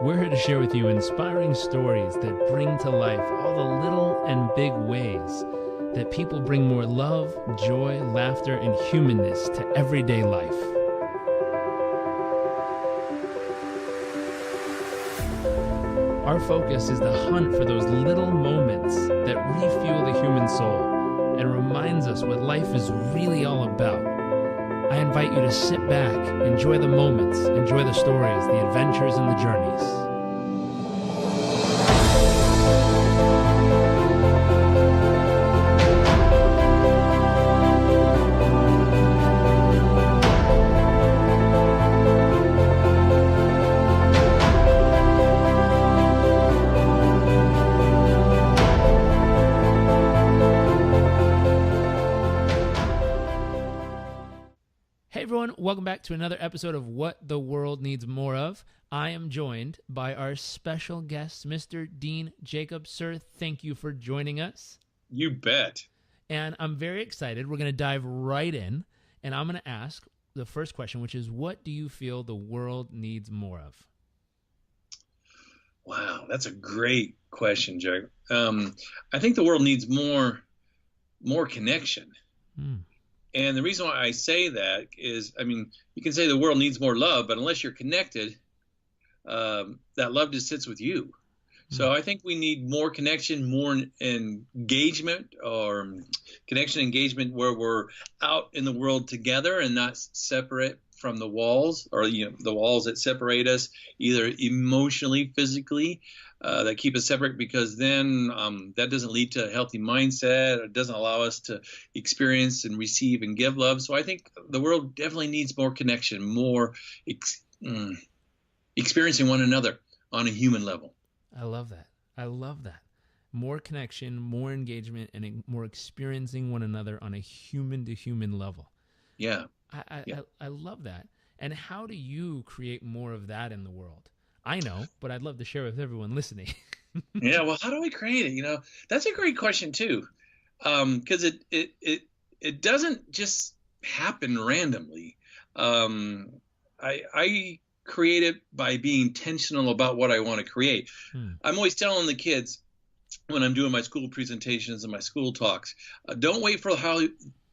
We're here to share with you inspiring stories that bring to life all the little and big ways that people bring more love, joy, laughter, and humanness to everyday life. Our focus is the hunt for those little moments that refuel the human soul and reminds us what life is really all about. I invite you to sit back, enjoy the moments, enjoy the stories, the adventures, and the journeys. Welcome back to another episode of What the World Needs More Of. I am joined by our special guest, Mr. Dean Jacobs. Sir, thank you for joining us. You bet. And I'm very excited. We're going to dive right in, and I'm going to ask the first question, which is, what do you feel the world needs more of? Wow, that's a great question, Jack. I think the world needs more connection. And the reason why I say that is, you can say the world needs more love, but unless you're connected, that love just sits with you. So I think we need more connection, more engagement, or connection engagement where we're out in the world together and not separate from the walls, or the walls that separate us, either emotionally, physically, that keep us separate, because then that doesn't lead to a healthy mindset. It doesn't allow us to experience and receive and give love. So I think the world definitely needs more connection, more experiencing one another on a human level. I love that. I love that. More connection, more engagement, and more experiencing one another on a human-to-human level. Yeah. I love that. And how do you create more of that in the world? I know, but I'd love to share with everyone listening. Yeah, well, how do I create it? That's a great question too, because it doesn't just happen randomly. I create it by being intentional about what I want to create. I'm always telling the kids when I'm doing my school presentations and my school talks, don't wait for how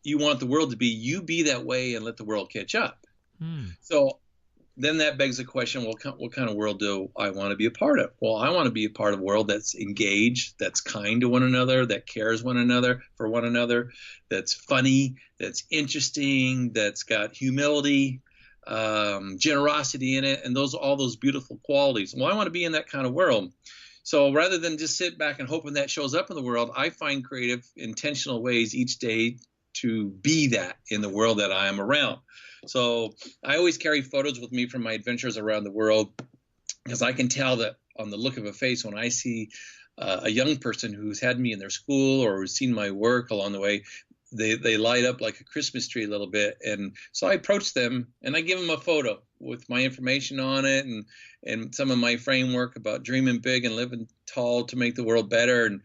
you want the world to be. You be that way and let the world catch up. So then that begs the question, well, what kind of world do I want to be a part of? Well, I want to be a part of a world that's engaged, that's kind to one another, that cares for one another, that's funny, that's interesting, that's got humility, generosity in it, and all those beautiful qualities. Well, I want to be in that kind of world. So rather than just sit back and hoping that shows up in the world, I find creative, intentional ways each day to be that in the world that I am around. So I always carry photos with me from my adventures around the world, because I can tell that on the look of a face when I see a young person who's had me in their school or who's seen my work along the way, they light up like a Christmas tree a little bit. And so I approach them and I give them a photo with my information on it and some of my framework about dreaming big and living tall to make the world better.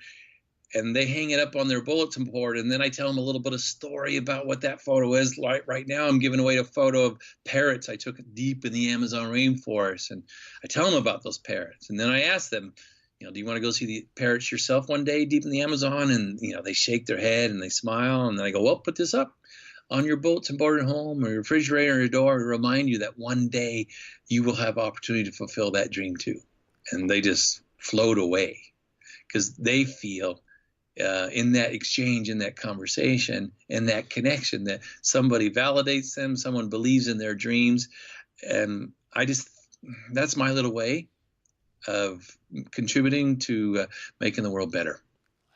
And they hang it up on their bulletin board, and then I tell them a little bit of story about what that photo is. Like right now, I'm giving away a photo of parrots I took deep in the Amazon rainforest, and I tell them about those parrots. And then I ask them, do you want to go see the parrots yourself one day deep in the Amazon? And they shake their head and they smile, and then I go, well, put this up on your bulletin board at home or your refrigerator or your door to remind you that one day you will have opportunity to fulfill that dream too. And they just float away because they feel in that exchange, in that conversation, in that connection, that somebody validates them, someone believes in their dreams. And that's my little way of contributing to making the world better.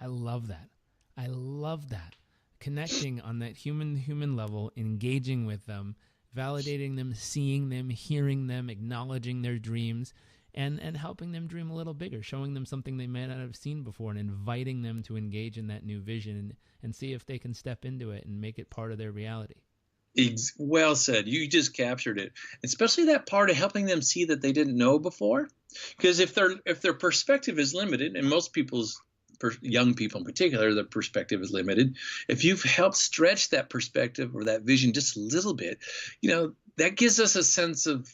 I love that. I love that. Connecting on that human level, engaging with them, validating them, seeing them, hearing them, acknowledging their dreams, and helping them dream a little bigger, showing them something they may not have seen before, and inviting them to engage in that new vision and see if they can step into it and make it part of their reality. Well said. You just captured it. Especially that part of helping them see that they didn't know before. Because if their perspective is limited, and most people's young people in particular, their perspective is limited. If you've helped stretch that perspective or that vision just a little bit, that gives us a sense of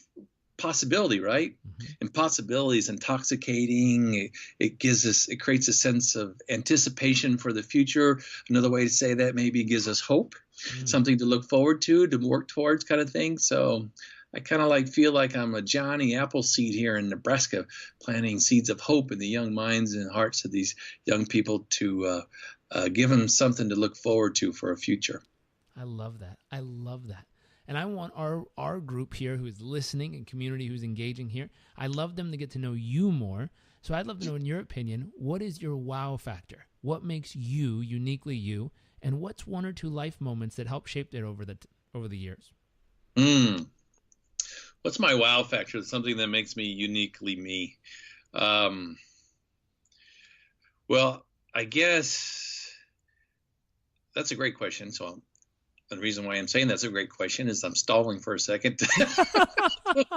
possibility, right? And possibility is intoxicating. It creates a sense of anticipation for the future. Another way to say that maybe gives us hope, something to look forward to work towards, kind of thing. So I kind of feel like I'm a Johnny Appleseed here in Nebraska, planting seeds of hope in the young minds and hearts of these young people to give them something to look forward to for a future. I love that. I love that. And I want our group here who is listening and community who's engaging here, I love them to get to know you more. So I'd love to know, in your opinion, what is your wow factor? What makes you uniquely you? And what's one or two life moments that help shape it over the years? What's my wow factor? Something that makes me uniquely me. Well, I guess that's a great question. So the reason why I'm saying that's a great question is I'm stalling for a second. That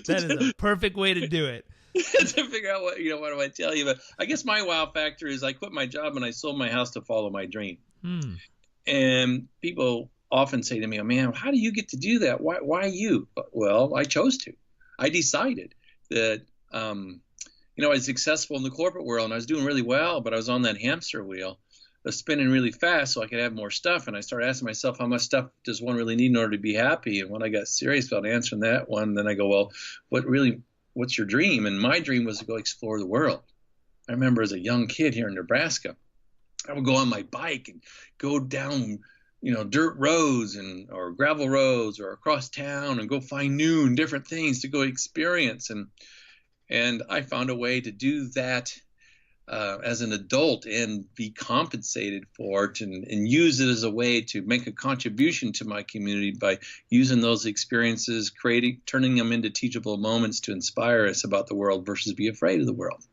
is a perfect way to do it. To figure out what do I tell you? But I guess my wow factor is I quit my job and I sold my house to follow my dream. And people often say to me, "Oh man, how do you get to do that? Why you?" Well, I chose to. I decided that I was successful in the corporate world and I was doing really well, but I was on that hamster wheel, spinning really fast so I could have more stuff. And I started asking myself, how much stuff does one really need in order to be happy? And when I got serious about answering that one, then I go, well, what's your dream? And my dream was to go explore the world. I remember as a young kid here in Nebraska, I would go on my bike and go down, dirt roads or gravel roads or across town and go find new and different things to go experience. And I found a way to do that as an adult and be compensated for it and use it as a way to make a contribution to my community by using those experiences, turning them into teachable moments to inspire us about the world versus be afraid of the world.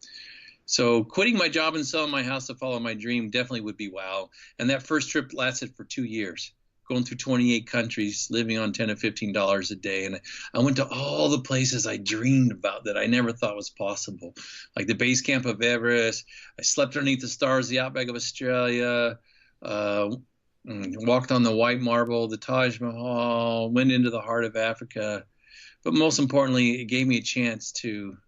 So quitting my job and selling my house to follow my dream definitely would be wow. And that first trip lasted for 2 years, going through 28 countries, living on $10 to $15 a day. And I went to all the places I dreamed about that I never thought was possible, like the base camp of Everest. I slept underneath the stars, the outback of Australia, walked on the white marble, the Taj Mahal, went into the heart of Africa. But most importantly, it gave me a chance to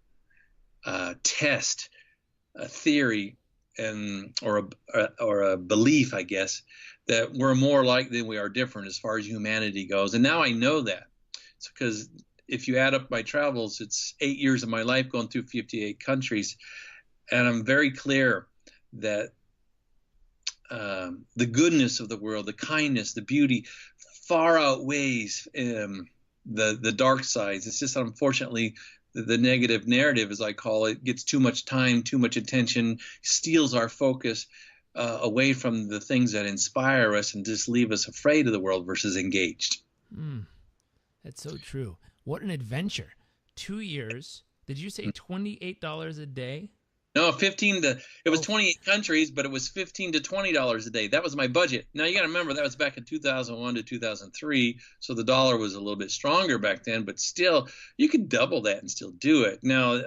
test a theory or a belief, I guess, that we're more alike than we are different as far as humanity goes. And now I know that. It's because if you add up my travels, it's 8 years of my life going through 58 countries. And I'm very clear that the goodness of the world, the kindness, the beauty far outweighs the dark sides. It's just unfortunately the negative narrative, as I call it, gets too much time, too much attention, steals our focus away from the things that inspire us and just leave us afraid of the world versus engaged. That's so true. What an adventure. 2 years. Did you say $28 a day? No, it was 28 countries, but it was $15 to $20 a day. That was my budget. Now you got to remember that was back in 2001 to 2003. So the dollar was a little bit stronger back then, but still you could double that and still do it. Now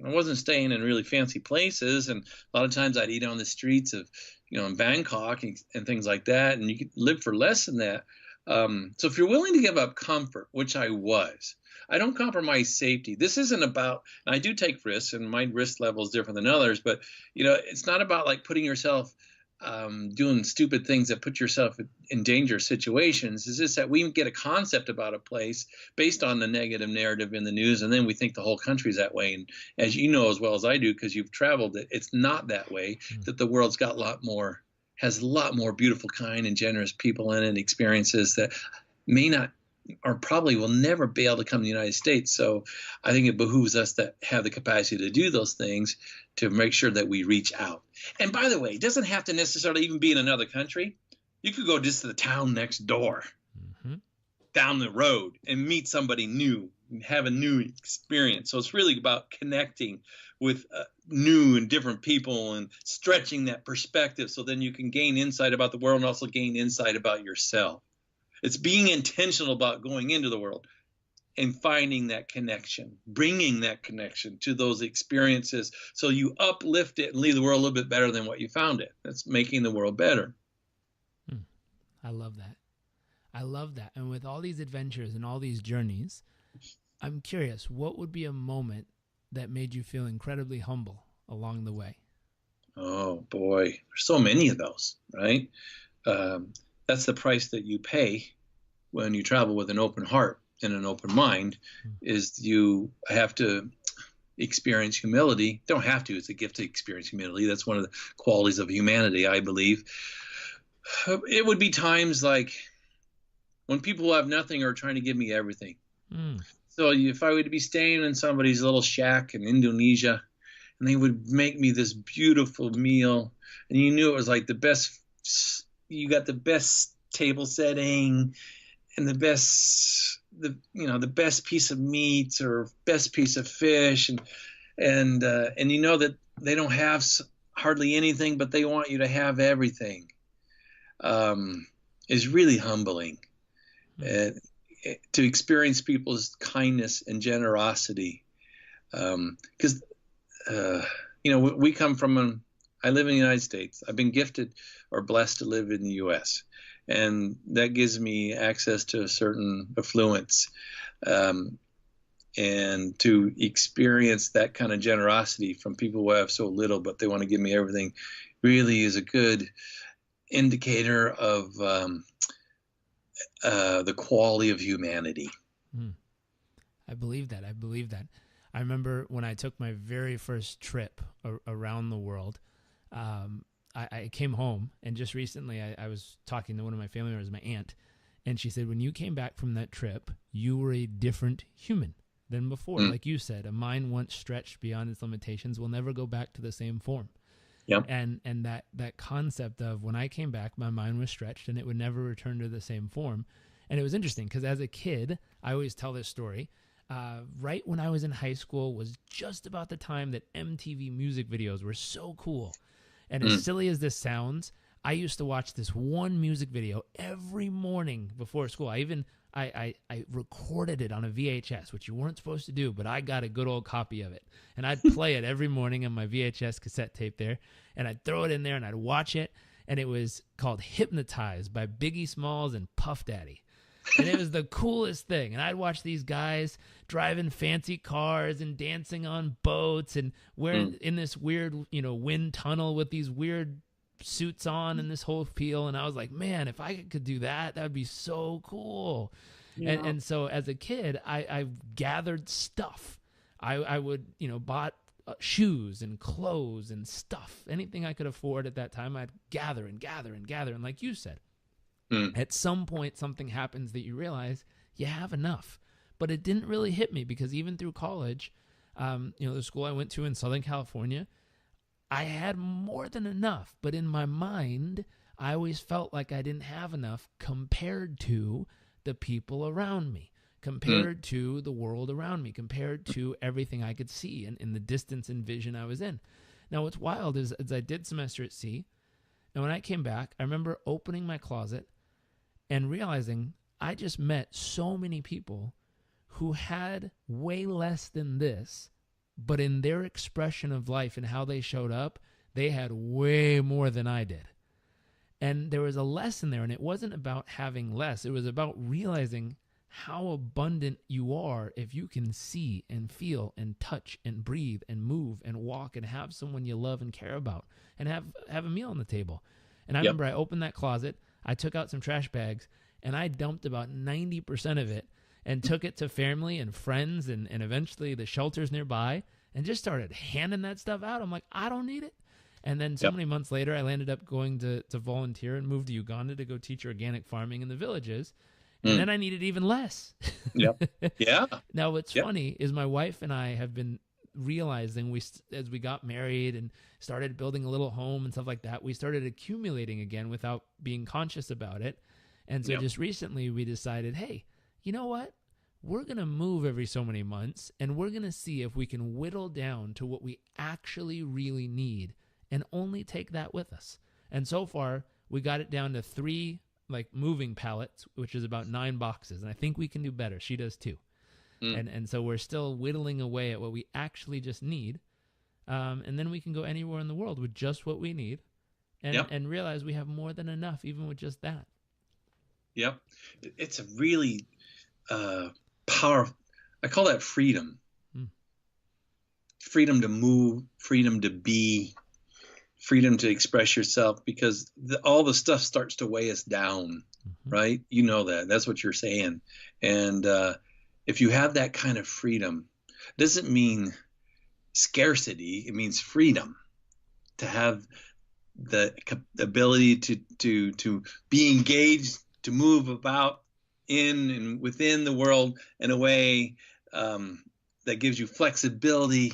I wasn't staying in really fancy places. And a lot of times I'd eat on the streets of, in Bangkok and things like that. And you could live for less than that. So if you're willing to give up comfort, which I was, I don't compromise safety. This isn't about, and I do take risks, and my risk level is different than others, but it's not about like putting yourself doing stupid things that put yourself in dangerous situations. It's just that we get a concept about a place based on the negative narrative in the news, and then we think the whole country's that way. And as you know as well as I do, because you've traveled, it's not that way. That the world's got has a lot more beautiful, kind, and generous people in it, experiences that may not or probably will never be able to come to the United States. So I think it behooves us that have the capacity to do those things to make sure that we reach out. And by the way, it doesn't have to necessarily even be in another country. You could go just to the town next door, down the road, and meet somebody new and have a new experience. So it's really about connecting with new and different people and stretching that perspective so then you can gain insight about the world and also gain insight about yourself. It's being intentional about going into the world and finding that connection, bringing that connection to those experiences so you uplift it and leave the world a little bit better than what you found it. That's making the world better. I love that. I love that. And with all these adventures and all these journeys, I'm curious, what would be a moment that made you feel incredibly humble along the way? Oh boy, there's so many of those, right? That's the price that you pay when you travel with an open heart and an open mind, is you have to experience humility. Don't have to, it's a gift to experience humility. That's one of the qualities of humanity, I believe. It would be times like when people who have nothing are trying to give me everything. Mm. So if I were to be staying in somebody's little shack in Indonesia, and they would make me this beautiful meal, and you knew it was like the best, you got the best table setting and the best piece of meat or best piece of fish, and you know that they don't have hardly anything, but they want you to have everything, is really humbling. To experience people's kindness and generosity, because we come from I live in the United States. I've been gifted or blessed to live in the U.S., and that gives me access to a certain affluence, and to experience that kind of generosity from people who have so little, but they want to give me everything, really is a good indicator of the quality of humanity. I believe that. I remember when I took my very first trip around the world, I came home, and just recently I was talking to one of my family members, my aunt, and she said, when you came back from that trip, you were a different human than before. Like you said, a mind once stretched beyond its limitations will never go back to the same form. Yep. And that concept of when I came back, my mind was stretched and it would never return to the same form. And it was interesting because as a kid, I always tell this story. Right when I was in high school was just about the time that MTV music videos were so cool. And as silly as this sounds, I used to watch this one music video every morning before school. I recorded it on a VHS, which you weren't supposed to do, but I got a good old copy of it. And I'd play it every morning on my VHS cassette tape there, and I'd throw it in there and I'd watch it. And it was called Hypnotized by Biggie Smalls and Puff Daddy. And it was the coolest thing. And I'd watch these guys driving fancy cars and dancing on boats and wearing in this weird, wind tunnel with these weird suits on and this whole feel. And I was like, man, if I could do that, that would be so cool. Yeah. And so as a kid, I gathered stuff. I would, bought shoes and clothes and stuff, anything I could afford at that time. I'd gather and gather and gather. And like you said, at some point, something happens that you realize you have enough. But it didn't really hit me because even through college, the school I went to in Southern California, I had more than enough. But in my mind, I always felt like I didn't have enough compared to the people around me, compared to the world around me, compared to everything I could see and in the distance and vision I was in. Now, what's wild is as I did semester at sea, and when I came back, I remember opening my closet and realizing I just met so many people who had way less than this, but in their expression of life and how they showed up, they had way more than I did. And there was a lesson there, and it wasn't about having less. It was about realizing how abundant you are if you can see and feel and touch and breathe and move and walk and have someone you love and care about and have a meal on the table. And I remember I opened that closet, I took out some trash bags, and I dumped about 90% of it and took it to family and friends and eventually the shelters nearby and just started handing that stuff out. I'm like, I don't need it. And then so many months later, I landed up going to volunteer and moved to Uganda to go teach organic farming in the villages. And then I needed even less. Yeah. Now, what's funny is my wife and I have been realizing as we got married and started building a little home and stuff like that, we started accumulating again without being conscious about it. And so just recently we decided, hey, you know what? We're going to move every so many months and we're going to see if we can whittle down to what we actually really need and only take that with us. And so far we got it down to 3 moving pallets, which is about 9 boxes. And I think we can do better. She does too. And so we're still whittling away at what we actually just need. And then we can go anywhere in the world with just what we need and realize we have more than enough, even with just that. Yep. It's a really powerful, I call that freedom. Mm. Freedom to move, freedom to be, freedom to express yourself, because all the stuff starts to weigh us down, right? You know that. That's what you're saying. And if you have that kind of freedom, it doesn't mean scarcity. It means freedom, to have the ability to be engaged, to move about in and within the world in a way that gives you flexibility.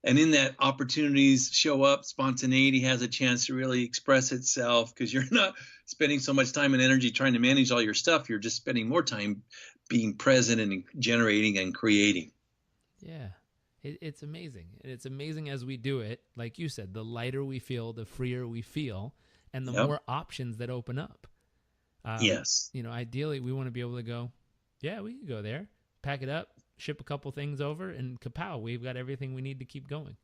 And in that, opportunities show up. Spontaneity has a chance to really express itself, because you're not spending so much time and energy trying to manage all your stuff. You're just spending more time being present and generating and creating. Yeah. It's amazing. And it's amazing as we do it. Like you said, the lighter we feel, the freer we feel, and the more options that open up. Yes. Ideally, we want to be able to go, yeah, we can go there, pack it up, ship a couple things over, and kapow, we've got everything we need to keep going.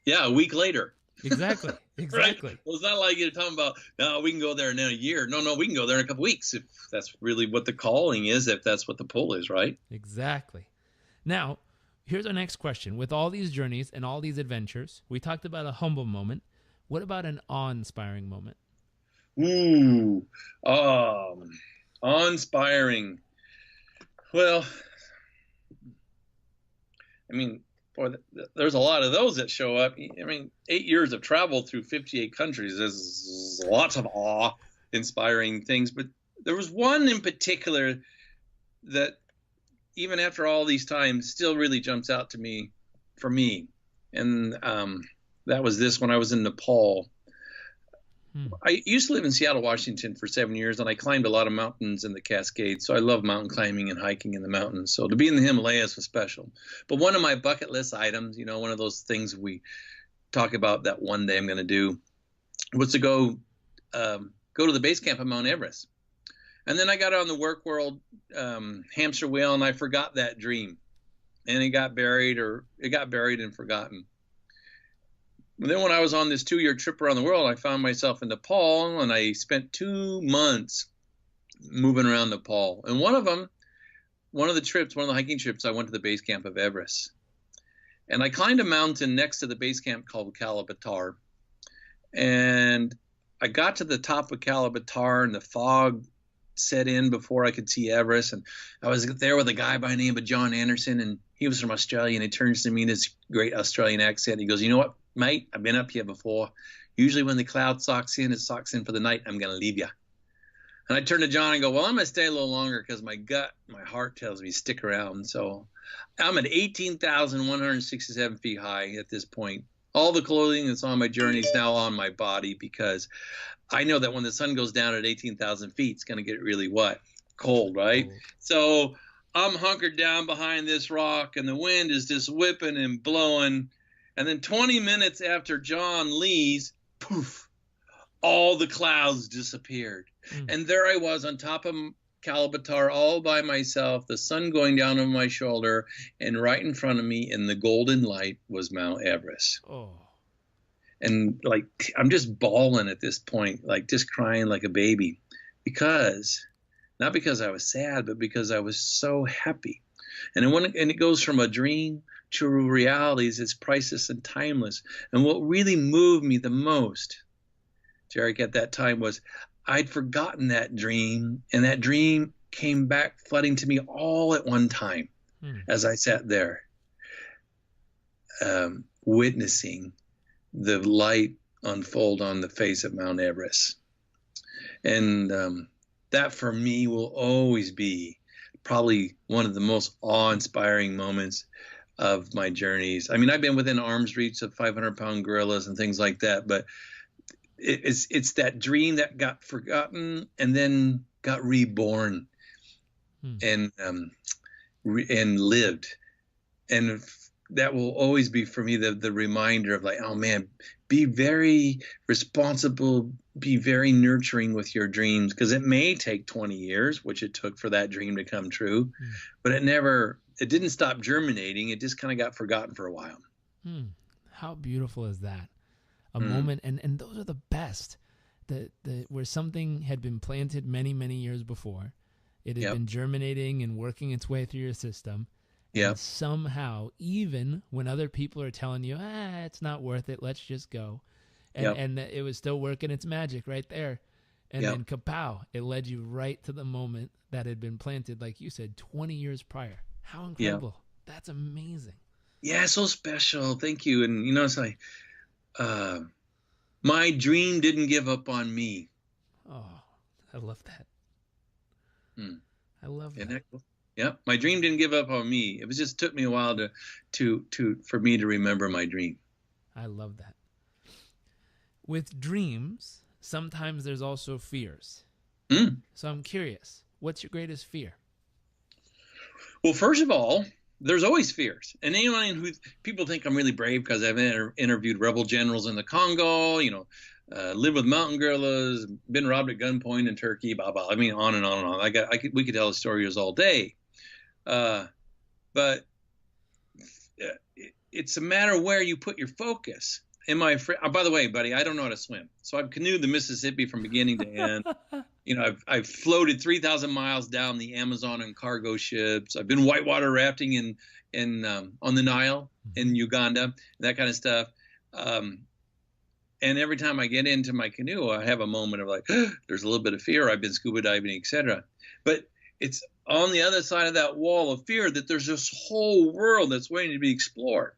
Yeah, a week later. Exactly. Right? Well, it's not like you're talking about, no, we can go there in a year. No, we can go there in a couple weeks, if that's really what the calling is, if that's what the pull is, right? Exactly. Now, here's our next question. With all these journeys and all these adventures, we talked about a humble moment. What about an awe-inspiring moment? Ooh, awe-inspiring. Well, I mean, there's a lot of those that show up. I mean, 8 years of travel through 58 countries. There's lots of awe-inspiring things, but there was one in particular that, even after all these times, still really jumps out to me, for me. And that was this, when I was in Nepal. I used to live in Seattle, Washington for 7 years, and I climbed a lot of mountains in the Cascades. So I love mountain climbing and hiking in the mountains. So to be in the Himalayas was special. But one of my bucket list items, one of those things we talk about that one day I'm going to do, was to go to the base camp of Mount Everest. And then I got on the work world hamster wheel, and I forgot that dream, and it got buried and forgotten. And then when I was on this 2-year trip around the world, I found myself in Nepal, and I spent 2 months moving around Nepal. And one of the hiking trips, I went to the base camp of Everest. And I climbed a mountain next to the base camp called Kalabatar. And I got to the top of Kalabatar, and the fog set in before I could see Everest. And I was there with a guy by the name of John Anderson, and he was from Australia, and he turns to me in his great Australian accent. He goes, "You know what, mate, I've been up here before. Usually when the cloud socks in, it socks in for the night. I'm going to leave you." And I turned to John and go, "Well, I'm going to stay a little longer, because my heart tells me stick around." So I'm at 18,167 feet high at this point. All the clothing that's on my journey is now on my body, because I know that when the sun goes down at 18,000 feet, it's going to get really cold, right? So I'm hunkered down behind this rock, and the wind is just whipping and blowing. And then 20 minutes after John leaves, poof, all the clouds disappeared. And there I was on top of Kalabatar all by myself, the sun going down on my shoulder, and right in front of me in the golden light was Mount Everest. Oh. And I'm just bawling at this point, just crying like a baby, not because I was sad, but because I was so happy. And it goes from a dream to realities. It's priceless and timeless. And what really moved me the most, Jarek, at that time, was I'd forgotten that dream, and that dream came back flooding to me all at one time as I sat there witnessing the light unfold on the face of Mount Everest. And that for me will always be probably one of the most awe-inspiring moments of my journeys. I mean, I've been within arm's reach of 500-pound gorillas and things like that, but it's that dream that got forgotten and then got reborn and lived. And that will always be for me the reminder of oh man, be very responsible, be very nurturing with your dreams, because it may take 20 years, which it took for that dream to come true, but it didn't stop germinating. It just kind of got forgotten for a while. How beautiful is that? A moment, and those are the best, where something had been planted many, many years before. It had been germinating and working its way through your system. Yeah. And somehow, even when other people are telling you, it's not worth it, let's just go. Yeah. And it was still working its magic right there. And Yeah. then kapow, it led you right to the moment that had been planted, like you said, 20 years prior. How incredible. Yeah. That's amazing. Yeah, so special. Thank you. And, you know, it's like, my dream didn't give up on me. Oh, I love that. I love Isn't that. that cool? Yeah, my dream didn't give up on me. It was just took me a while for me to remember my dream. I love that. With dreams, sometimes there's also fears. So I'm curious, what's your greatest fear? Well, first of all, there's always fears. And anyone who people think I'm really brave because I've interviewed rebel generals in the Congo, you know, lived with mountain gorillas, been robbed at gunpoint in Turkey, blah, blah. I mean, on and on and on. We could tell the stories all day. But it's a matter of where you put your focus. By the way, buddy, I don't know how to swim. So I've canoed the Mississippi from beginning to end. You know, I've floated 3,000 miles down the Amazon in cargo ships. I've been whitewater rafting on the Nile in Uganda, that kind of stuff. And every time I get into my canoe, I have a moment of like, there's a little bit of fear. I've been scuba diving, etc. But it's on the other side of that wall of fear that there's this whole world that's waiting to be explored.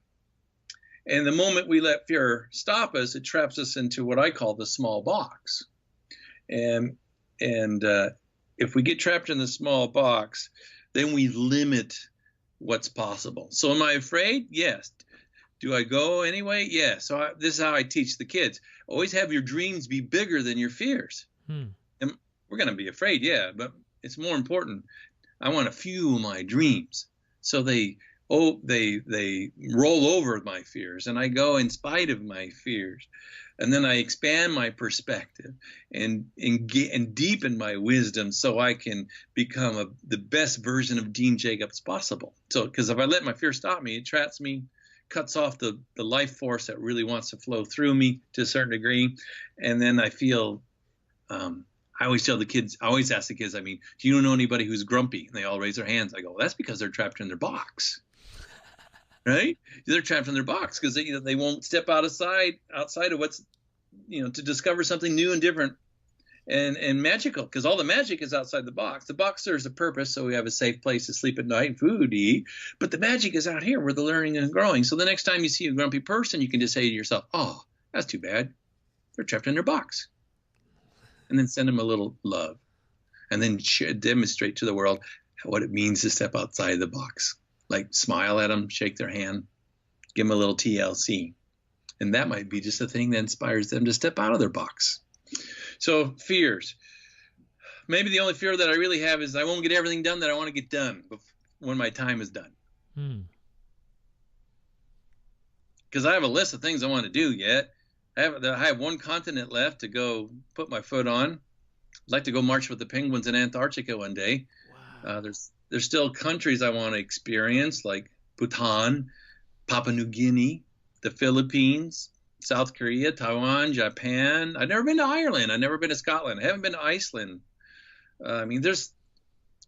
And the moment we let fear stop us, it traps us into what I call the small box. And if we get trapped in the small box, then we limit what's possible. So am I afraid? Yes. Do I go anyway? Yes. So this is how I teach the kids. Always have your dreams be bigger than your fears. And we're going to be afraid, yeah, but it's more important. I want to fuel my dreams. So they roll over my fears, and I go in spite of my fears. And then I expand my perspective and deepen my wisdom so I can become the best version of Dean Jacobs possible. So, because if I let my fear stop me, it traps me, cuts off the life force that really wants to flow through me to a certain degree. And then I feel, I always ask the kids, I mean, do you know anybody who's grumpy? And they all raise their hands. I go, well, that's because they're trapped in their box. Right? They're trapped in their box because they won't step outside of what's, to discover something new and different and magical, because all the magic is outside the box. The box serves a purpose, so we have a safe place to sleep at night and food to eat. But the magic is out here where the learning and growing. So the next time you see a grumpy person, you can just say to yourself, oh, that's too bad. They're trapped in their box. And then send them a little love. And then demonstrate to the world what it means to step outside the box. Like smile at them, shake their hand, give them a little TLC. And that might be just the thing that inspires them to step out of their box. So fears. Maybe the only fear that I really have is I won't get everything done that I want to get done when my time is done. Because I have a list of things I want to do yet. I have one continent left to go put my foot on. I'd like to go march with the penguins in Antarctica one day. Wow. There's still countries I want to experience, like Bhutan, Papua New Guinea, the Philippines, South Korea, Taiwan, Japan. I've never been to Ireland. I've never been to Scotland. I haven't been to Iceland. And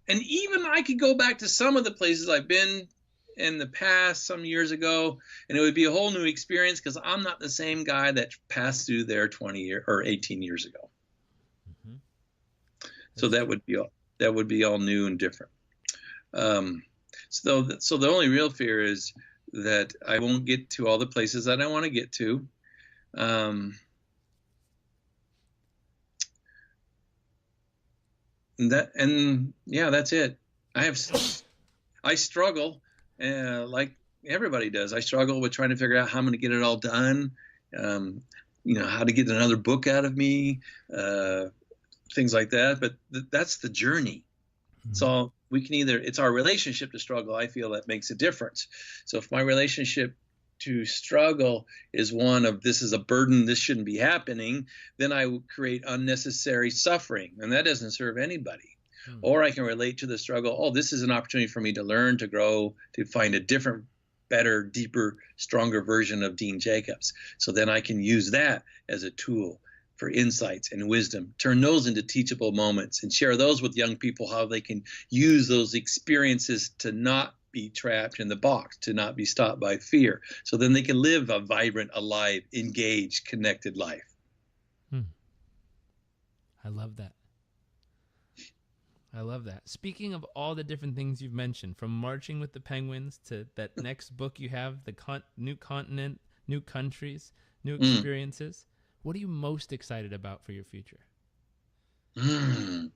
even I could go back to some of the places I've been in the past some years ago, and it would be a whole new experience because I'm not the same guy that passed through there 18 years ago. So that would be all new and different. So the only real fear is that I won't get to all the places that I want to get to. That's it. I struggle, like everybody does. I struggle with trying to figure out how I'm going to get it all done. How to get another book out of me, things like that. But that's the journey. So it's our relationship to struggle, I feel, that makes a difference. So if my relationship to struggle is one of this is a burden, this shouldn't be happening, then I will create unnecessary suffering, and that doesn't serve anybody. Or I can relate to the struggle, oh, this is an opportunity for me to learn, to grow, to find a different, better, deeper, stronger version of Dean Jacobs. So then I can use that as a tool for insights and wisdom, turn those into teachable moments and share those with young people, how they can use those experiences to not be trapped in the box, to not be stopped by fear. So then they can live a vibrant, alive, engaged, connected life. I love that. I love that. Speaking of all the different things you've mentioned, from marching with the penguins to that next book you have, the new continent, new countries, new experiences, what are you most excited about for your future? I'm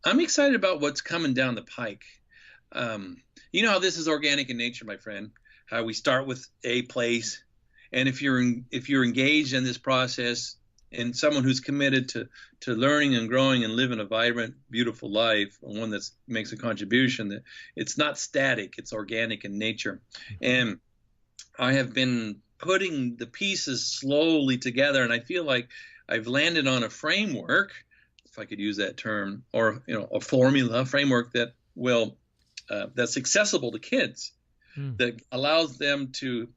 excited about what's coming down the pike. You know how this is organic in nature, my friend. How we start with a place, and if you're engaged in this process, and someone who's committed to learning and growing and living a vibrant, beautiful life, one that makes a contribution, that it's not static, it's organic in nature. And I have been putting the pieces slowly together, and I feel like I've landed on a framework, if I could use that term, or a framework that will that's accessible to kids, that allows them to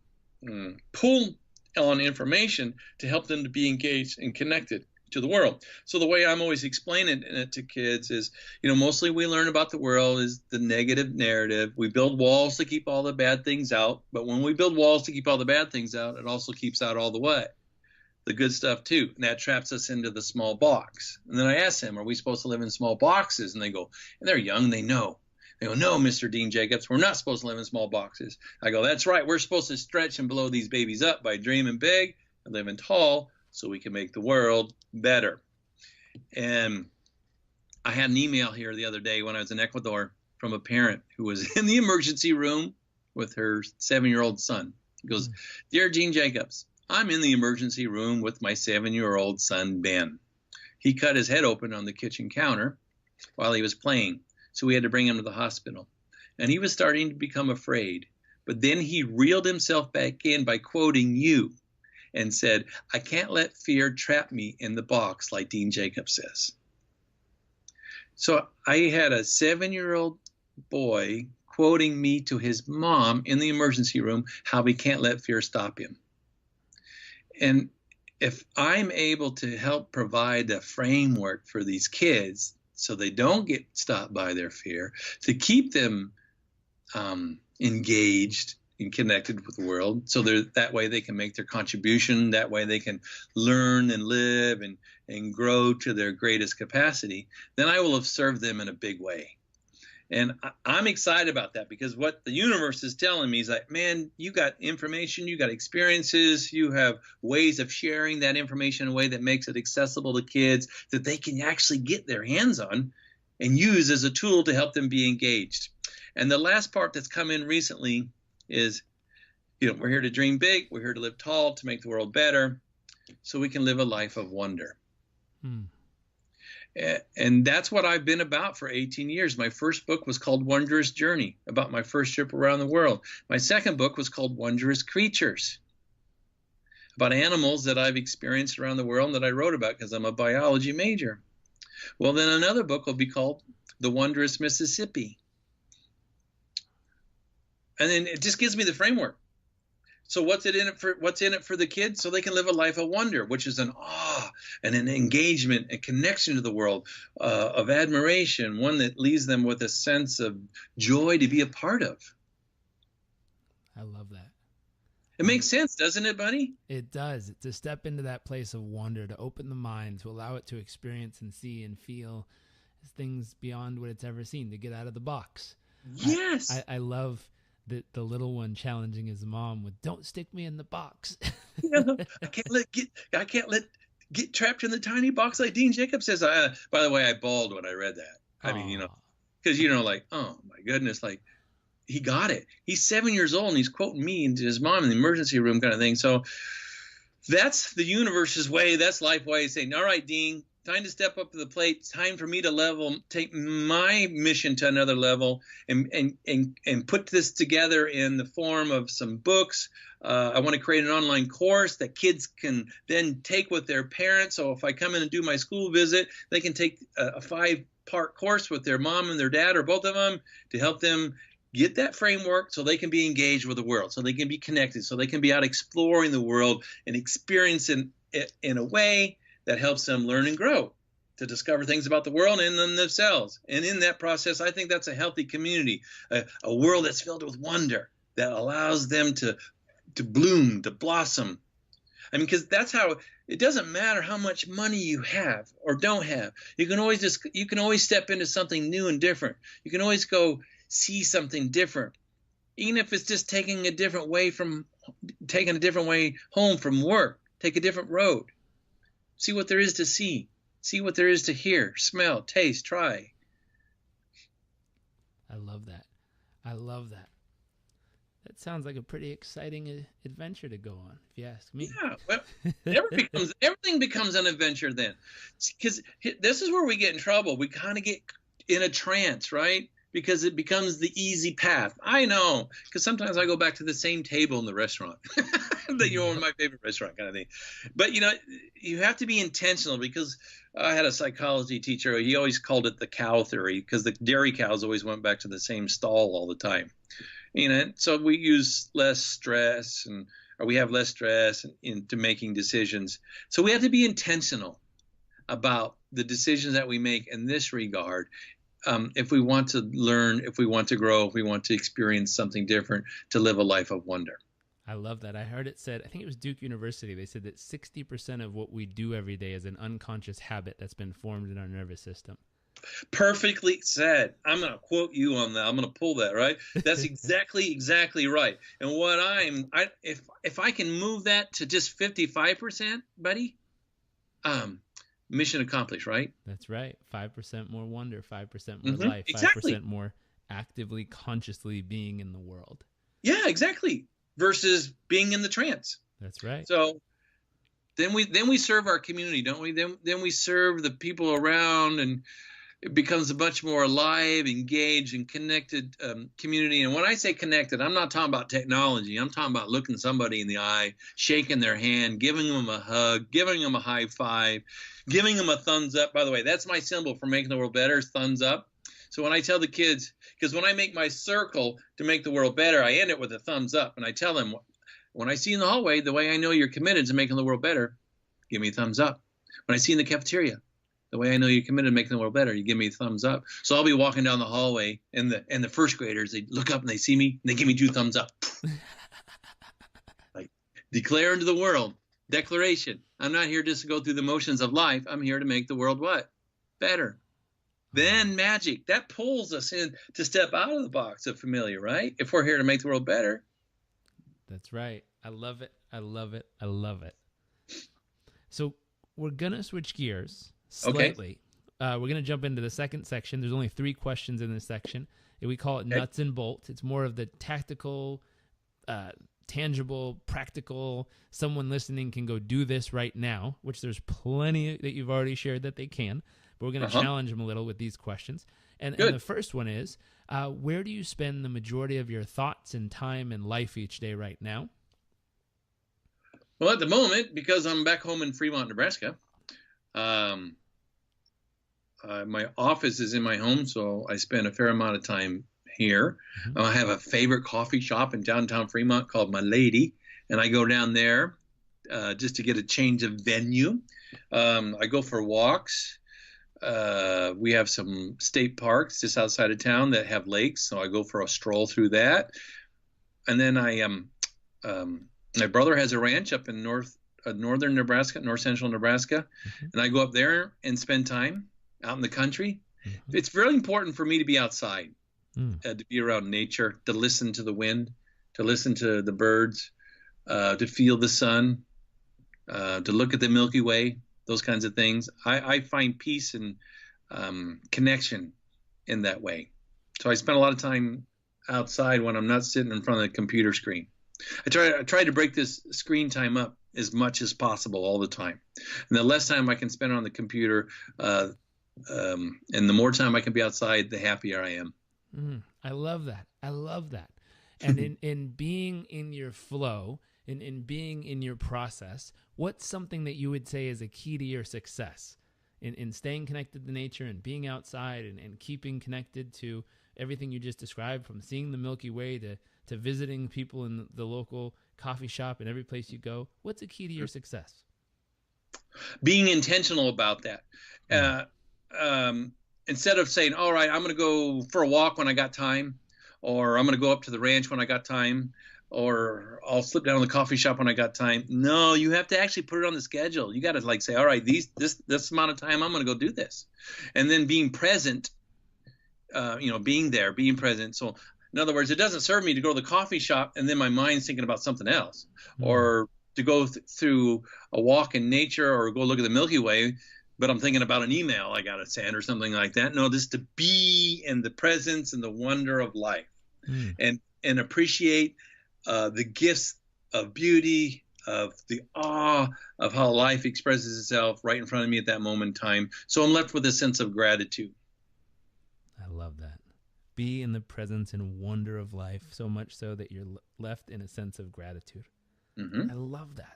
pull on information to help them to be engaged and connected to the world. So the way I'm always explaining it to kids is, mostly we learn about the world is the negative narrative. We build walls to keep all the bad things out, but when we build walls to keep all the bad things out, it also keeps out all the good stuff too, and that traps us into the small box. And then I ask them, are we supposed to live in small boxes? And they go, and they're young, they know. They go, no, Mr. Dean Jacobs, we're not supposed to live in small boxes. I go, that's right. We're supposed to stretch and blow these babies up by dreaming big and living tall so we can make the world better. And I had an email here the other day when I was in Ecuador from a parent who was in the emergency room with her 7-year-old son. He goes, Dear Dean Jacobs, I'm in the emergency room with my 7-year-old son, Ben. He cut his head open on the kitchen counter while he was playing. So we had to bring him to the hospital. And he was starting to become afraid. But then he reeled himself back in by quoting you and said, I can't let fear trap me in the box, like Dean Jacobs says. So I had a 7-year-old boy quoting me to his mom in the emergency room, how he can't let fear stop him. And if I'm able to help provide a framework for these kids so they don't get stopped by their fear, to keep them engaged and connected with the world, so that way they can make their contribution, that way they can learn and live and grow to their greatest capacity, then I will have served them in a big way. And I'm excited about that, because what the universe is telling me is like, man, you got information, you got experiences, you have ways of sharing that information in a way that makes it accessible to kids that they can actually get their hands on and use as a tool to help them be engaged. And the last part that's come in recently is, we're here to dream big, we're here to live tall, to make the world better, so we can live a life of wonder. And that's what I've been about for 18 years. My first book was called Wondrous Journey, about my first trip around the world. My second book was called Wondrous Creatures, about animals that I've experienced around the world and that I wrote about because I'm a biology major. Well, then another book will be called The Wondrous Mississippi. And then it just gives me the framework. So what's in it for the kids? So they can live a life of wonder, which is an awe and an engagement and connection to the world, of admiration, one that leaves them with a sense of joy to be a part of. I love that. It makes sense, doesn't it, buddy? It does. To step into that place of wonder, to open the mind, to allow it to experience and see and feel things beyond what it's ever seen, to get out of the box. Yes. I love the little one challenging his mom with, don't stick me in the box. I can't let get trapped in the tiny box like Dean Jacobs says. By the way, I bawled when I read that. I mean, because, like, oh my goodness, like, he got it. He's 7 years old and he's quoting me and his mom in the emergency room kind of thing. So that's the universe's way. That's life way of saying, all right, Dean, time to step up to the plate. Time for me to take my mission to another level and put this together in the form of some books. I want to create an online course that kids can then take with their parents. So if I come in and do my school visit, they can take a 5-part course with their mom and their dad, or both of them, to help them get that framework so they can be engaged with the world, so they can be connected, so they can be out exploring the world and experiencing it in a way that helps them learn and grow. to discover things about the world and themselves. And in that process, I think that's a healthy community, a world that's filled with wonder that allows them to bloom, to blossom. I mean, because that's how it doesn't matter how much money you have or don't have. You can always step into something new and different. You can always go see something different, even if it's just taking a different way home from work. Take a different road. See what there is to see. See what there is to hear, smell, taste, try. I love that. I love that. That sounds like a pretty exciting adventure to go on, if you ask me. Yeah, well, everything becomes an adventure then. Because this is where we get in trouble. We kind of get in a trance, right? Because it becomes the easy path. I know, because sometimes I go back to the same table in the restaurant. My favorite restaurant kind of thing. But, you have to be intentional, because I had a psychology teacher. He always called it the cow theory, because the dairy cows always went back to the same stall all the time. So we use less stress, or we have less stress into making decisions. So we have to be intentional about the decisions that we make in this regard. If we want to learn, if we want to grow, if we want to experience something different, to live a life of wonder. I love that. I heard it said, I think it was Duke University, they said that 60% of what we do every day is an unconscious habit that's been formed in our nervous system. Perfectly said. I'm going to quote you on that. I'm going to pull that, right? That's exactly right. And what if I can move that to just 55%, buddy, mission accomplished, right? That's right. 5% more wonder, 5% more life, 5% more actively, consciously being in the world. Yeah, exactly. Versus being in the trance. That's right. So then we serve our community, don't we? Then we serve the people around, and it becomes a much more alive, engaged, and connected community. And when I say connected, I'm not talking about technology. I'm talking about looking somebody in the eye, shaking their hand, giving them a hug, giving them a high five, giving them a thumbs up. By the way, that's my symbol for making the world better, is thumbs up. So when I tell the kids, because when I make my circle to make the world better, I end it with a thumbs up. And I tell them, when I see you in the hallway, the way I know you're committed to making the world better, give me a thumbs up. When I see you in the cafeteria, the way I know you're committed to making the world better, you give me a thumbs up. So I'll be walking down the hallway, and the first graders, they look up and they see me, and they give me 2 thumbs up. Like, declare into the world, declaration. I'm not here just to go through the motions of life. I'm here to make the world what? Better. Then magic. That pulls us in to step out of the box of familiar, right? If we're here to make the world better. That's right. I love it. I love it. I love it. So we're going to switch gears slightly. Okay. We're going to jump into the second section. There's only 3 questions in this section. We call it nuts and bolts. It's more of the tactical, tangible, practical, someone listening can go do this right now, which there's plenty that you've already shared that they can. But we're going to challenge them a little with these questions. And the first one is, where do you spend the majority of your thoughts and time and life each day right now? Well, at the moment, because I'm back home in Fremont, Nebraska, my office is in my home, so I spend a fair amount of time here. Mm-hmm. I have a favorite coffee shop in downtown Fremont called My Lady, and I go down there just to get a change of venue. I go for walks. We have some state parks just outside of town that have lakes, so I go for a stroll through that. And then my brother has a ranch up in northern Nebraska, north central Nebraska, and I go up there and spend time out in the country. It's really important for me to be outside, to be around nature, to listen to the wind, to listen to the birds, to feel the sun, to look at the Milky Way. Those kinds of things. I find peace and connection in that way. So I spend a lot of time outside when I'm not sitting in front of the computer screen. I try to break this screen time up as much as possible all the time. And the less time I can spend on the computer, and the more time I can be outside, the happier I am. I love that. I love that. And in being in your flow, in being in your process, what's something that you would say is a key to your success in staying connected to nature and being outside and keeping connected to everything you just described, from seeing the Milky Way to visiting people in the local coffee shop and every place you go? What's a key to your success? Being intentional about that. Uh, Instead of saying, all right, I'm going to go for a walk when I got time, or I'm going to go up to the ranch when I got time, or I'll slip down to the coffee shop when I got time. No, you have to actually put it on the schedule. You got to like say, all right, this amount of time, I'm going to go do this. And then being present, being there, being present. So in other words, it doesn't serve me to go to the coffee shop and then my mind's thinking about something else, or to go through a walk in nature or go look at the Milky Way, but I'm thinking about an email I got to send or something like that. No, just to be in the presence and the wonder of life, and appreciate the gifts of beauty, of the awe of how life expresses itself right in front of me at that moment in time. So I'm left with a sense of gratitude. I love that. Be in the presence and wonder of life, so much so that you're left in a sense of gratitude. I love that.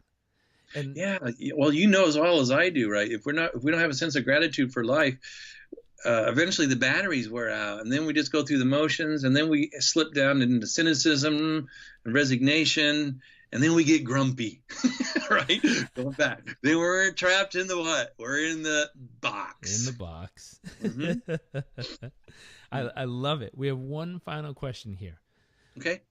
And yeah, well, you know as well as I do, right? If we don't have a sense of gratitude for life, eventually the batteries wear out, and then we just go through the motions, and then we slip down into cynicism and resignation, and then we get grumpy, right? Going back. Then we're trapped in the what? We're in the box. In the box. I love it. We have one final question here. Okay.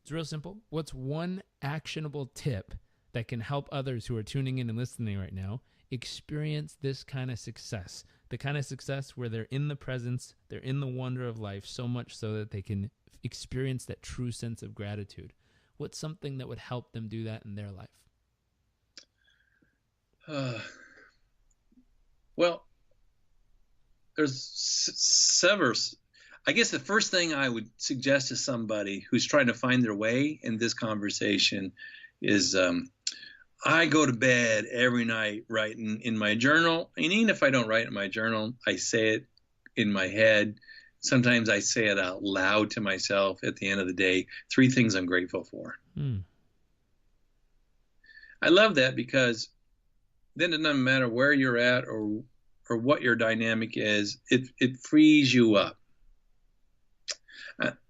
It's real simple. What's one actionable tip that can help others who are tuning in and listening right now experience this kind of success? The kind of success where they're in the presence, they're in the wonder of life, so much so that they can experience that true sense of gratitude. What's something that would help them do that in their life? Well, there's several. I guess the first thing I would suggest to somebody who's trying to find their way in this conversation is I go to bed every night writing in my journal. And even if I don't write in my journal, I say it in my head. Sometimes I say it out loud to myself at the end of the day. 3 things I'm grateful for. I love that because then it doesn't matter where you're at or what your dynamic is. It frees you up.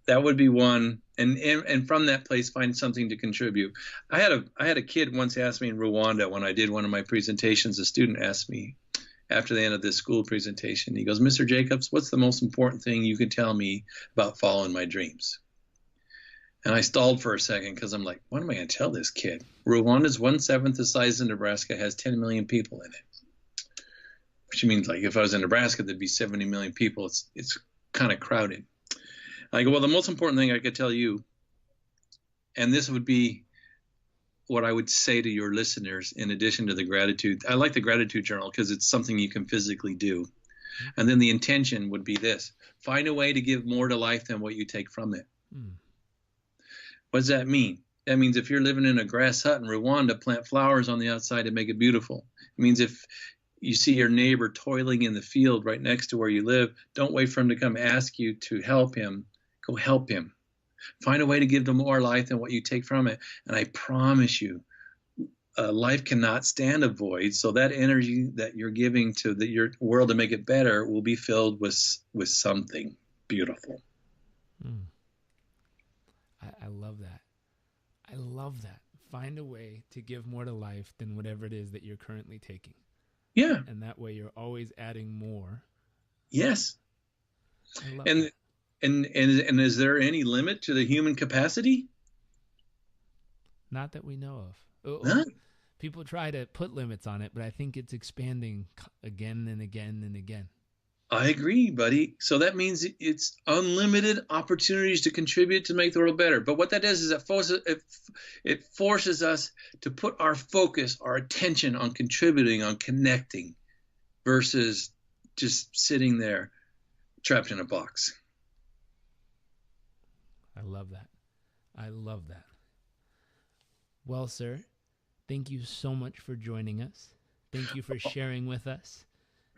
That would be one. And from that place, find something to contribute. I had a kid once ask me in Rwanda when I did one of my presentations. A student asked me after the end of this school presentation, he goes, "Mr. Jacobs, what's the most important thing you can tell me about following my dreams?" And I stalled for a second because I'm like, what am I going to tell this kid? Rwanda's 1/7 the size of Nebraska, has 10 million people in it. Which means, like, if I was in Nebraska, there'd be 70 million people. It's kind of crowded. I go, well, the most important thing I could tell you, and this would be what I would say to your listeners in addition to the gratitude. I like the gratitude journal because it's something you can physically do. And then the intention would be this: find a way to give more to life than what you take from it. What does that mean? That means if you're living in a grass hut in Rwanda, plant flowers on the outside to make it beautiful. It means if you see your neighbor toiling in the field right next to where you live, don't wait for him to come ask you to help him. Go help him. Find a way to give them more life than what you take from it. And I promise you, life cannot stand a void. So that energy that you're giving to your world to make it better will be filled with something beautiful. I love that. I love that. Find a way to give more to life than whatever it is that you're currently taking. Yeah. And that way you're always adding more. Yes. I love that. And is there any limit to the human capacity? Not that we know of. None. People try to put limits on it, but I think it's expanding again and again and again. I agree, buddy. So that means it's unlimited opportunities to contribute to make the world better. But what that does is it forces us to put our focus, our attention on contributing, on connecting, versus just sitting there trapped in a box. I love that. I love that. Well, sir, thank you so much for joining us. Thank you for sharing with us.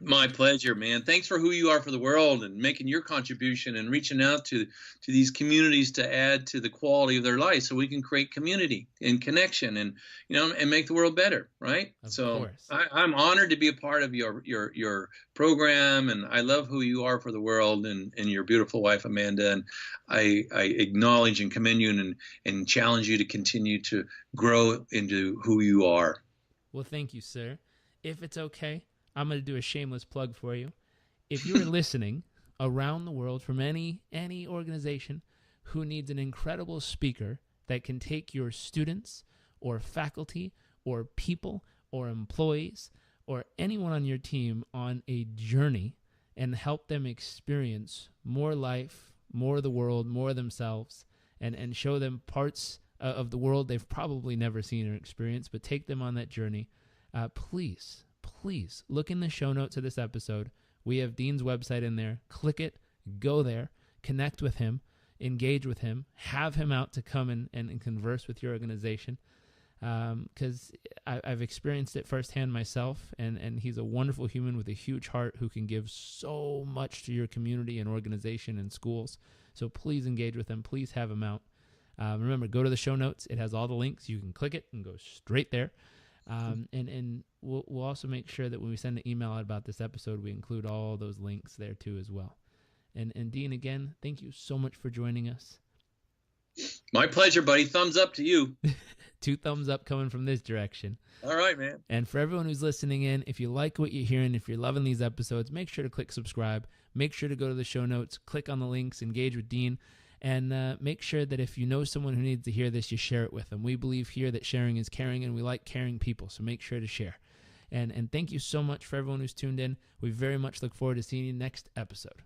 My pleasure, man. Thanks for who you are for the world and making your contribution and reaching out to these communities to add to the quality of their life so we can create community and connection and, and make the world better, right? Of course. I'm honored to be a part of your program, and I love who you are for the world and your beautiful wife, Amanda. And I acknowledge and commend you and challenge you to continue to grow into who you are. Well, thank you, sir. if it's okay, I'm going to do a shameless plug for you. If you're listening around the world from any organization who needs an incredible speaker that can take your students or faculty or people or employees or anyone on your team on a journey and help them experience more life, more of the world, more of themselves, and show them parts of the world they've probably never seen or experienced, but take them on that journey, please look in the show notes of this episode. We have Dean's website in there. Click it, go there, connect with him, engage with him, have him out to come and converse with your organization, because I've experienced it firsthand myself, and he's a wonderful human with a huge heart who can give so much to your community and organization and schools. So please engage with him. Please have him out. Remember, go to the show notes. It has all the links. You can click it and go straight there. And we'll also make sure that when we send an email out about this episode, we include all those links there too as well. And Dean, again, thank you so much for joining us. My pleasure, buddy. Thumbs up to you. 2 thumbs up coming from this direction. All right, man. And for everyone who's listening in, if you like what you're hearing, if you're loving these episodes, make sure to click subscribe. Make sure to go to the show notes, click on the links, engage with Dean, and make sure that if you know someone who needs to hear this, you share it with them. We believe here that sharing is caring, and we like caring people, so make sure to share. And thank you so much for everyone who's tuned in. We very much look forward to seeing you next episode.